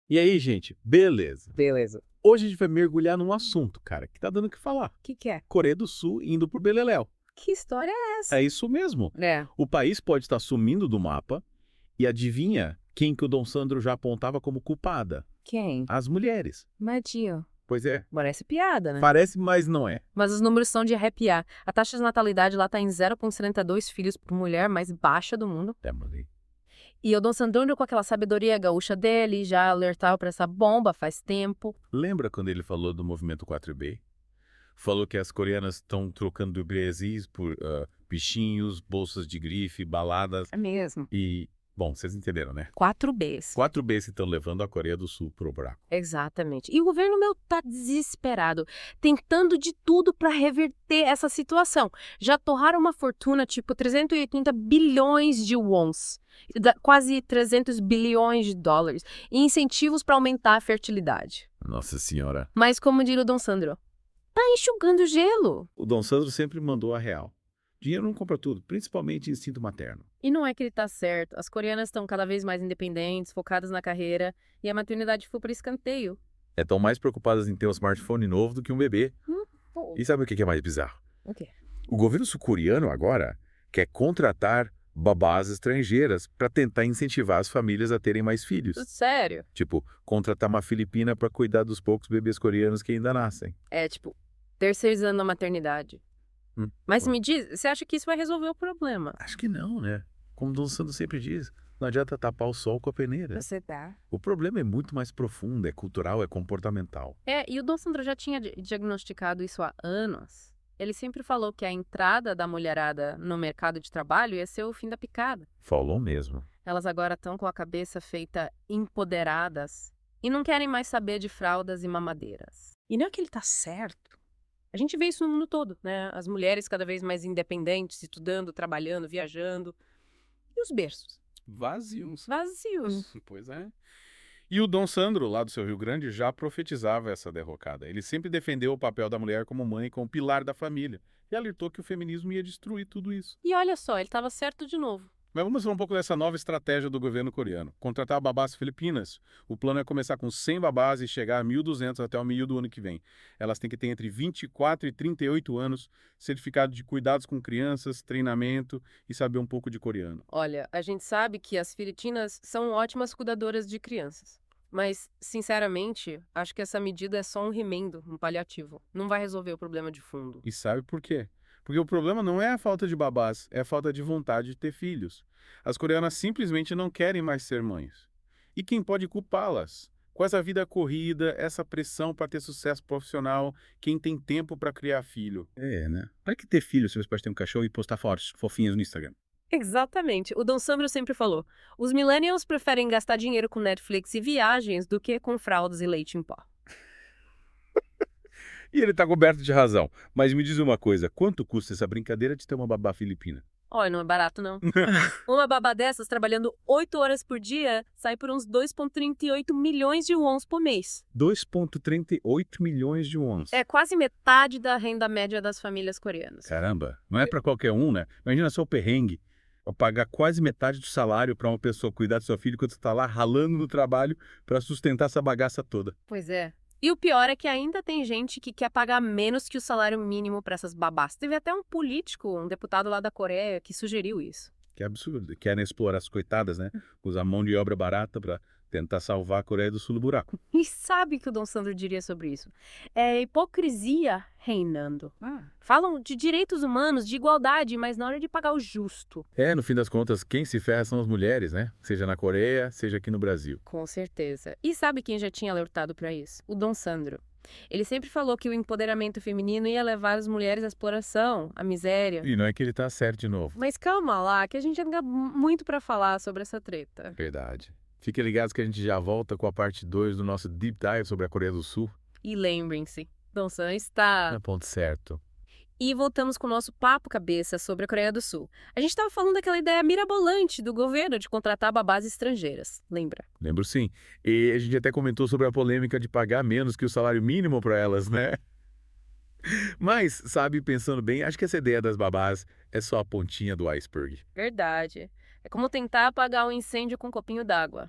E aí, gente, beleza. Beleza. Hoje a gente vai mergulhar num assunto, cara, que tá dando o que falar. O que é? Coreia do Sul indo pro beleléu. Que história é essa? É isso mesmo. É. O país pode estar sumindo do mapa e adivinha quem que o Dom Sandro já apontava como culpada? Quem? As mulheres. Madinho. Pois é. Parece piada, né? Parece, mas não é. Mas os números são de arrepiar. A taxa de natalidade lá tá em 0,72 filhos por mulher, mais baixa do mundo. E o Dom Sandro, com aquela sabedoria gaúcha dele, já alertava pra essa bomba faz tempo. Lembra quando ele falou do movimento 4B? Falou que as coreanas estão trocando Brasis por bichinhos, bolsas de grife, baladas É mesmo. e... Bom, vocês entenderam, né? 4Bs. 4Bs que estão levando a Coreia do Sul pro buraco. Exatamente. E o governo meu tá desesperado, tentando de tudo para reverter essa situação. Já torraram uma fortuna tipo 380 bilhões de wons, quase 300 bilhões de dólares, em incentivos para aumentar a fertilidade. Nossa Senhora. Mas como diz o Dom Sandro, tá enxugando gelo. O Dom Sandro sempre mandou a real. Dinheiro não compra tudo, principalmente instinto materno. E não é que ele tá certo. As coreanas estão cada vez mais independentes, focadas na carreira, e a maternidade foi por escanteio. Estão mais preocupadas em ter um smartphone novo do que um bebê. Pô. E sabe o que é mais bizarro? O quê? O governo sul-coreano agora quer contratar babás estrangeiras para tentar incentivar as famílias a terem mais filhos. Sério? Tipo, contratar uma filipina para cuidar dos poucos bebês coreanos que ainda nascem. É, tipo, terceirizando a maternidade. Mas me diz, você acha que isso vai resolver o problema? Acho que não, né? Como o Dom Sandro sempre diz, não adianta tapar o sol com a peneira. Você tá. O problema é muito mais profundo, é cultural, é comportamental. É, e o Dom Sandro já tinha diagnosticado isso há anos. Ele sempre falou que a entrada da mulherada no mercado de trabalho ia ser o fim da picada. Falou mesmo. Elas agora estão com a cabeça feita empoderadas e não querem mais saber de fraldas e mamadeiras. E não é que ele tá certo. A gente vê isso no mundo todo, né? As mulheres cada vez mais independentes, estudando, trabalhando, viajando. E os berços? Vazios. Vazios. Pois é. E o Dom Sandro, lá do seu Rio Grande, já profetizava essa derrocada. Ele sempre defendeu o papel da mulher como mãe, como pilar da família. E alertou que o feminismo ia destruir tudo isso. E olha só, ele estava certo de novo. Mas vamos falar um pouco dessa nova estratégia do governo coreano. Contratar babás filipinas. O plano é começar com 100 babás e chegar a 1.200 até o meio do ano que vem. Elas têm que ter entre 24 e 38 anos, certificado de cuidados com crianças, treinamento e saber um pouco de coreano. Olha, a gente sabe que as filipinas são ótimas cuidadoras de crianças. Mas, sinceramente, acho que essa medida é só um remendo, um paliativo. Não vai resolver o problema de fundo. E sabe por quê? Porque o problema não é a falta de babás, é a falta de vontade de ter filhos. As coreanas simplesmente não querem mais ser mães. E quem pode culpá-las? Com essa vida corrida, essa pressão para ter sucesso profissional, quem tem tempo para criar filho? É, né? Para que ter filho se você pode ter um cachorro e postar fotos fofinhas no Instagram? Exatamente. O Dom Sandro sempre falou, os millennials preferem gastar dinheiro com Netflix e viagens do que com fraldas e leite em pó. E ele tá coberto de razão. Mas me diz uma coisa, quanto custa essa brincadeira de ter uma babá filipina? Olha, não é barato, não. Uma babá dessas, trabalhando 8 horas por dia, sai por uns 2,38 milhões de wons por mês. 2,38 milhões de wons. É quase metade da renda média das famílias coreanas. Caramba, não é para qualquer um, né? Imagina só o perrengue. Pra pagar quase metade do salário para uma pessoa cuidar do seu filho enquanto você tá lá ralando no trabalho para sustentar essa bagaça toda. Pois é. E o pior é que ainda tem gente que quer pagar menos que o salário mínimo para essas babás. Teve até um político, um deputado lá da Coreia, que sugeriu isso. Que absurdo. Querem explorar as coitadas, né? Usar mão de obra barata para tentar salvar a Coreia do Sul do buraco. E sabe o que o Dom Sandro diria sobre isso? É hipocrisia reinando. Falam de direitos humanos, de igualdade, mas na hora de pagar o justo. É, no fim das contas, quem se ferra são as mulheres, né? Seja na Coreia, seja aqui no Brasil. Com certeza. E sabe quem já tinha alertado para isso? O Dom Sandro. Ele sempre falou que o empoderamento feminino ia levar as mulheres à exploração, à miséria. E não é que ele tá certo de novo. Mas calma lá, que a gente ainda tem muito para falar sobre essa treta. Verdade. Fiquem ligados que a gente já volta com a parte 2 do nosso Deep Dive sobre a Coreia do Sul. E lembrem-se, Dom Sandro está... No ponto certo. E voltamos com o nosso papo cabeça sobre a Coreia do Sul. A gente estava falando daquela ideia mirabolante do governo de contratar babás estrangeiras, lembra? Lembro sim. E a gente até comentou sobre a polêmica de pagar menos que o salário mínimo para elas, né? Mas, sabe, pensando bem, acho que essa ideia das babás é só a pontinha do iceberg. Verdade. É como tentar apagar um incêndio com um copinho d'água.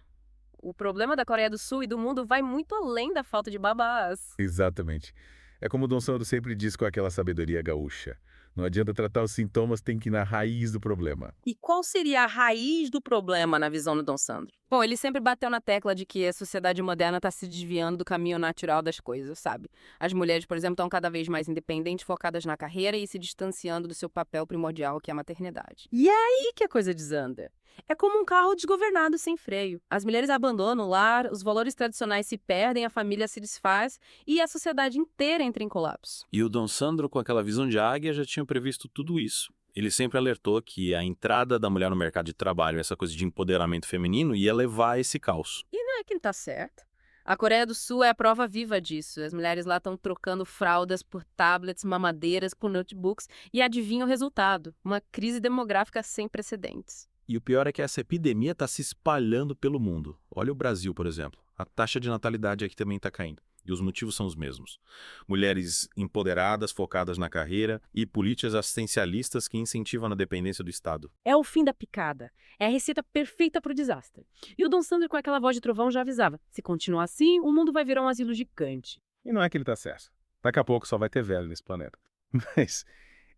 O problema da Coreia do Sul e do mundo vai muito além da falta de babás. Exatamente. É como o Dom Sandro sempre diz com aquela sabedoria gaúcha. Não adianta tratar os sintomas, tem que ir na raiz do problema. E qual seria a raiz do problema na visão do Dom Sandro? Bom, ele sempre bateu na tecla de que a sociedade moderna está se desviando do caminho natural das coisas, sabe? As mulheres, por exemplo, estão cada vez mais independentes, focadas na carreira e se distanciando do seu papel primordial, que é a maternidade. E é aí que a coisa desanda. É como um carro desgovernado sem freio. As mulheres abandonam o lar, os valores tradicionais se perdem, a família se desfaz e a sociedade inteira entra em colapso. E o Dom Sandro, com aquela visão de águia, já tinha previsto tudo isso. Ele sempre alertou que a entrada da mulher no mercado de trabalho, essa coisa de empoderamento feminino, ia levar a esse caos. E não é que ele tá certo. A Coreia do Sul é a prova viva disso. As mulheres lá estão trocando fraldas por tablets, mamadeiras por notebooks e adivinha o resultado? Uma crise demográfica sem precedentes. E o pior é que essa epidemia está se espalhando pelo mundo. Olha o Brasil, por exemplo. A taxa de natalidade aqui também está caindo. E os motivos são os mesmos. Mulheres empoderadas, focadas na carreira e políticas assistencialistas que incentivam a dependência do Estado. É o fim da picada. É a receita perfeita para o desastre. E o Dom Sandro, com aquela voz de trovão, já avisava. Se continuar assim, o mundo vai virar um asilo gigante. E não é que ele tá certo. Daqui a pouco só vai ter velho nesse planeta. Mas,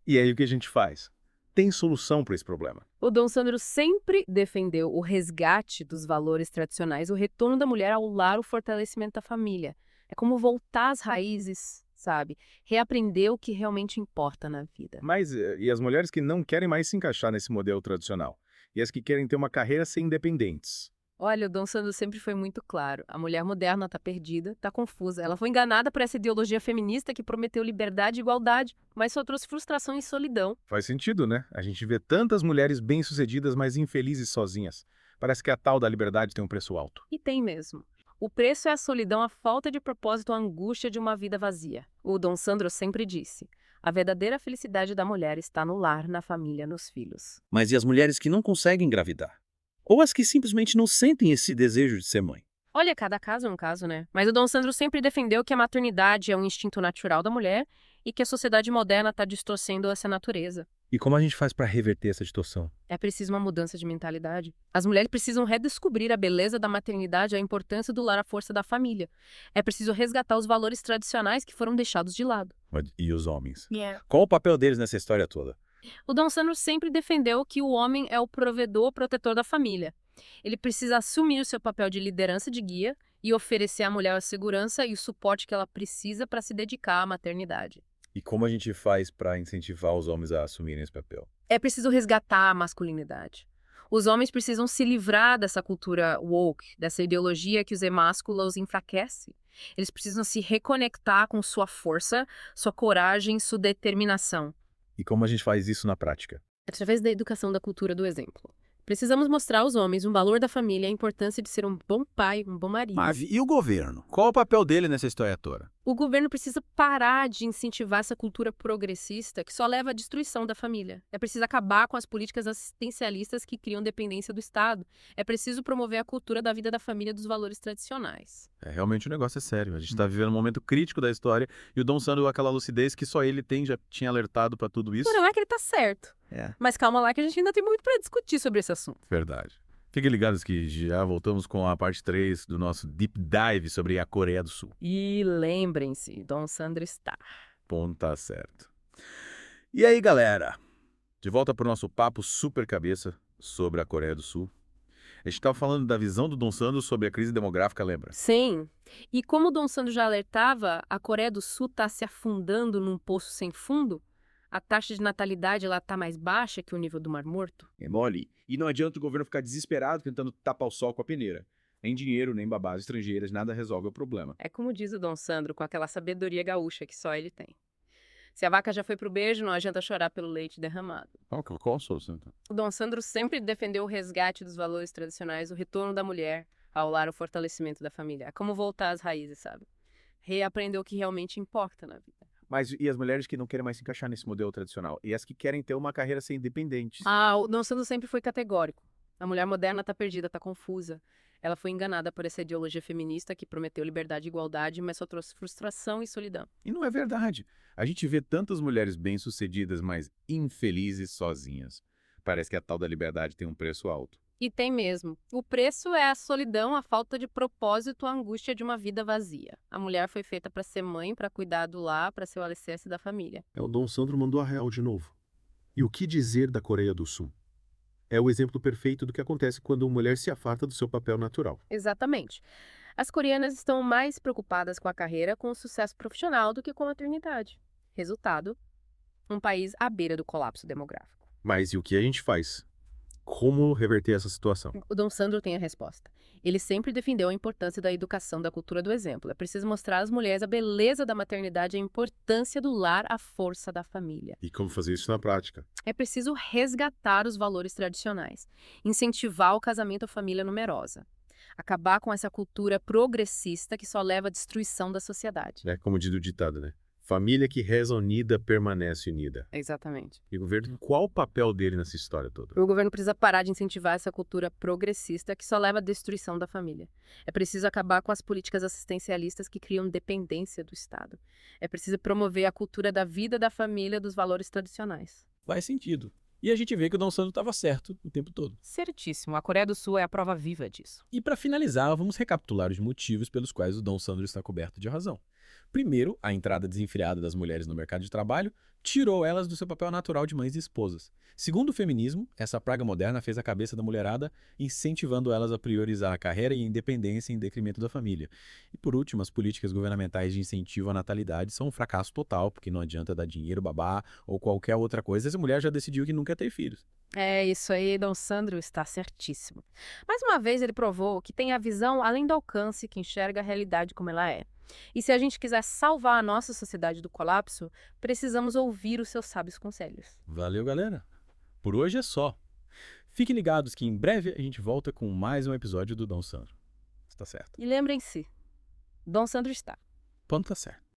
e aí o que a gente faz? Tem solução para esse problema. O Dom Sandro sempre defendeu o resgate dos valores tradicionais, o retorno da mulher ao lar, o fortalecimento da família. É como voltar às raízes, sabe? Reaprender o que realmente importa na vida. Mas, e as mulheres que não querem mais se encaixar nesse modelo tradicional? E as que querem ter uma carreira sem independentes? Olha, o Dom Sandro sempre foi muito claro. A mulher moderna está perdida, está confusa. Ela foi enganada por essa ideologia feminista que prometeu liberdade e igualdade, mas só trouxe frustração e solidão. Faz sentido, né? A gente vê tantas mulheres bem-sucedidas, mas infelizes sozinhas. Parece que a tal da liberdade tem um preço alto. E tem mesmo. O preço é a solidão, a falta de propósito, a angústia de uma vida vazia. O Dom Sandro sempre disse: a verdadeira felicidade da mulher está no lar, na família, nos filhos. Mas e as mulheres que não conseguem engravidar? Ou as que simplesmente não sentem esse desejo de ser mãe? Olha, cada caso é um caso, né? Mas o Dom Sandro sempre defendeu que a maternidade é um instinto natural da mulher e que a sociedade moderna está distorcendo essa natureza. E como a gente faz para reverter essa distorção? É preciso uma mudança de mentalidade. As mulheres precisam redescobrir a beleza da maternidade, a importância do lar, a força da família. É preciso resgatar os valores tradicionais que foram deixados de lado. E os homens? Yeah. Qual o papel deles nessa história toda? O Dom Sandro sempre defendeu que o homem é o provedor, protetor da família. Ele precisa assumir o seu papel de liderança, de guia, e oferecer à mulher a segurança e o suporte que ela precisa para se dedicar à maternidade. E como a gente faz para incentivar os homens a assumirem esse papel? É preciso resgatar a masculinidade. Os homens precisam se livrar dessa cultura woke, dessa ideologia que os emáscula os enfraquece. Eles precisam se reconectar com sua força, sua coragem, sua determinação. E como a gente faz isso na prática? Através da educação da cultura do exemplo. Precisamos mostrar aos homens o valor da família e a importância de ser um bom pai, um bom marido. Mas e o governo? Qual o papel dele nessa história toda? O governo precisa parar de incentivar essa cultura progressista que só leva à destruição da família. É preciso acabar com as políticas assistencialistas que criam dependência do Estado. É preciso promover a cultura da vida da família e dos valores tradicionais. Realmente o negócio é sério. A gente está vivendo um momento crítico da história e o Dom Sandro, aquela lucidez que só ele tem, já tinha alertado para tudo isso. Não é que ele tá certo. É. Mas calma lá que a gente ainda tem muito para discutir sobre esse assunto. Verdade. Fiquem ligados que já voltamos com a parte 3 do nosso Deep Dive sobre a Coreia do Sul. E lembrem-se, Dom Sandro está. Ponto tá certo. E aí, galera? De volta para o nosso papo super cabeça sobre a Coreia do Sul. A gente estava falando da visão do Dom Sandro sobre a crise demográfica, lembra? Sim. E como o Dom Sandro já alertava, a Coreia do Sul está se afundando num poço sem fundo. A taxa de natalidade lá está mais baixa que o nível do Mar Morto. É mole. E não adianta o governo ficar desesperado tentando tapar o sol com a peneira. Nem dinheiro, nem babás estrangeiras, nada resolve o problema. É como diz o Dom Sandro, com aquela sabedoria gaúcha que só ele tem. Se a vaca já foi pro beijo, não adianta chorar pelo leite derramado. Qual a solução, então? O Dom Sandro sempre defendeu o resgate dos valores tradicionais, o retorno da mulher ao lar, o fortalecimento da família. É como voltar às raízes, sabe? Reaprender o que realmente importa na vida. Mas e as mulheres que não querem mais se encaixar nesse modelo tradicional? E as que querem ter uma carreira sem independentes? O Dom Sandro sempre foi categórico. A mulher moderna tá perdida, tá confusa. Ela foi enganada por essa ideologia feminista que prometeu liberdade e igualdade, mas só trouxe frustração e solidão. E não é verdade. A gente vê tantas mulheres bem-sucedidas, mas infelizes sozinhas. Parece que a tal da liberdade tem um preço alto. E tem mesmo. O preço é a solidão, a falta de propósito, a angústia de uma vida vazia. A mulher foi feita para ser mãe, para cuidar do lar, para ser o alicerce da família. O Dom Sandro mandou a real de novo. E o que dizer da Coreia do Sul? É o exemplo perfeito do que acontece quando uma mulher se afasta do seu papel natural. Exatamente. As coreanas estão mais preocupadas com a carreira, com o sucesso profissional do que com a maternidade. Resultado, um país à beira do colapso demográfico. Mas e o que a gente faz? Como reverter essa situação? O Dom Sandro tem a resposta. Ele sempre defendeu a importância da educação, da cultura do exemplo. É preciso mostrar às mulheres a beleza da maternidade, a importância do lar, a força da família. E como fazer isso na prática? É preciso resgatar os valores tradicionais, incentivar o casamento à família numerosa, acabar com essa cultura progressista que só leva à destruição da sociedade. É como diz o ditado, né? Família que reza unida permanece unida. Exatamente. E o governo, qual o papel dele nessa história toda? O governo precisa parar de incentivar essa cultura progressista que só leva à destruição da família. É preciso acabar com as políticas assistencialistas que criam dependência do Estado. É preciso promover a cultura da vida da família, dos valores tradicionais. Faz sentido. E a gente vê que o Dom Sandro estava certo o tempo todo. Certíssimo. A Coreia do Sul é a prova viva disso. E para finalizar, vamos recapitular os motivos pelos quais o Dom Sandro está coberto de razão. Primeiro, a entrada desenfreada das mulheres no mercado de trabalho tirou elas do seu papel natural de mães e esposas. Segundo o feminismo, essa praga moderna fez a cabeça da mulherada, incentivando elas a priorizar a carreira e a independência em detrimento da família. E por último, as políticas governamentais de incentivo à natalidade são um fracasso total, porque não adianta dar dinheiro, babá ou qualquer outra coisa, essa mulher já decidiu que não quer ter filhos. É isso aí, Dom Sandro está certíssimo. Mais uma vez ele provou que tem a visão além do alcance, que enxerga a realidade como ela é. E se a gente quiser salvar a nossa sociedade do colapso, precisamos ouvir os seus sábios conselhos. Valeu, galera. Por hoje é só. Fiquem ligados que em breve a gente volta com mais um episódio do Dom Sandro. Está certo. E lembrem-se, Dom Sandro está. Ponto tá certo.